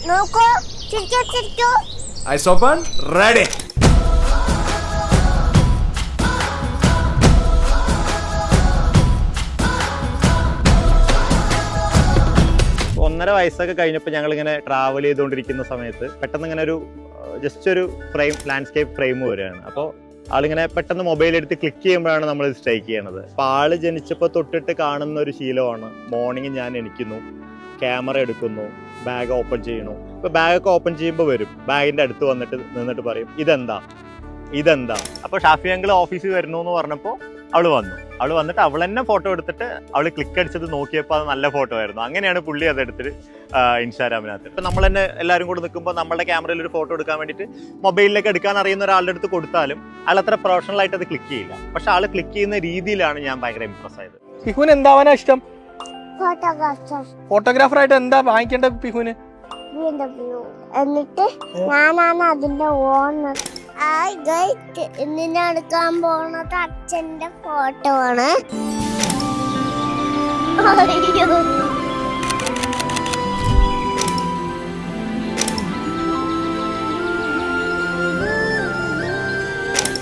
നോക്കൂ, ചിരിക്കൂ, ചിരിക്കൂ. Eyes open, ready. ഒന്നര വയസ്സൊക്കെ കഴിഞ്ഞപ്പോൾ ഞങ്ങളിങ്ങനെ ട്രാവൽ ചെയ്തുകൊണ്ടിരിക്കുന്ന സമയത്ത് പെട്ടെന്ന് ഇങ്ങനെ ഒരു ജസ്റ്റ് ഒരു ഫ്രെയിം, ലാൻഡ്സ്കേപ്പ് ഫ്രെയിം വരികയാണ്. അപ്പോൾ ആളിങ്ങനെ പെട്ടെന്ന് മൊബൈൽ എടുത്ത് ക്ലിക്ക് ചെയ്യുമ്പോഴാണ് നമ്മൾ സ്ട്രൈക്ക് ചെയ്യണത്. അപ്പോൾ ആള് ജനിച്ചപ്പോൾ തൊട്ടിട്ട് കാണുന്ന ഒരു ശീലമാണ്. മോർണിംഗ് ഞാൻ എണീക്കുന്നു, ക്യാമറ എടുക്കുന്നു, ബാഗ് ഓപ്പൺ ചെയ്യണു. ഇപ്പോൾ ബാഗൊക്കെ ഓപ്പൺ ചെയ്യുമ്പോൾ വരും, ബാഗിൻ്റെ അടുത്ത് നിന്നിട്ട് പറയും ഇതെന്താ. അപ്പോൾ ഷാഫി അങ്കിൾ ഓഫീസിൽ വരുന്നു എന്ന് പറഞ്ഞപ്പോൾ അവൾ വന്നിട്ട് അവൾ തന്നെ ഫോട്ടോ എടുത്തിട്ട് അവൾ ക്ലിക്ക് അടിച്ചത് നോക്കിയപ്പോൾ അത് നല്ല ഫോട്ടോ ആയിരുന്നു. അങ്ങനെയാണ് പുള്ളി അതെടുത്തിട്ട് ഇൻസ്റ്റാഗ്രാമിനകത്ത്. ഇപ്പം നമ്മൾ തന്നെ എല്ലാവരും കൂടെ നിൽക്കുമ്പോൾ നമ്മുടെ ക്യാമറയിൽ ഒരു ഫോട്ടോ എടുക്കാൻ വേണ്ടിയിട്ട് മൊബൈലിലേക്ക് എടുക്കാൻ അറിയുന്ന ഒരാളുടെ അടുത്ത് കൊടുത്താലും ആൾ അത്ര പ്രൊഫഷണൽ ആയിട്ട് അത് ക്ലിക്ക് ചെയ്യില്ല. പക്ഷെ ആൾ ക്ലിക്ക് ചെയ്യുന്ന രീതിയിലാണ് ഞാൻ ഭയങ്കര ഇംപ്രസ് ആയത്. പിഹുവിന് എന്താവാനാ ഇഷ്ടം? ഫോട്ടോഗ്രാഫർ. ആയിട്ട് എന്താ വാങ്ങിക്കേണ്ട പിഹുവിന്? എന്നിട്ട് ഞാനാണ് അതിന്റെ ഓണർ. ഇന്ന് എടുക്കാൻ പോണത് അച്ഛന്റെ ഫോട്ടോ ആണ്.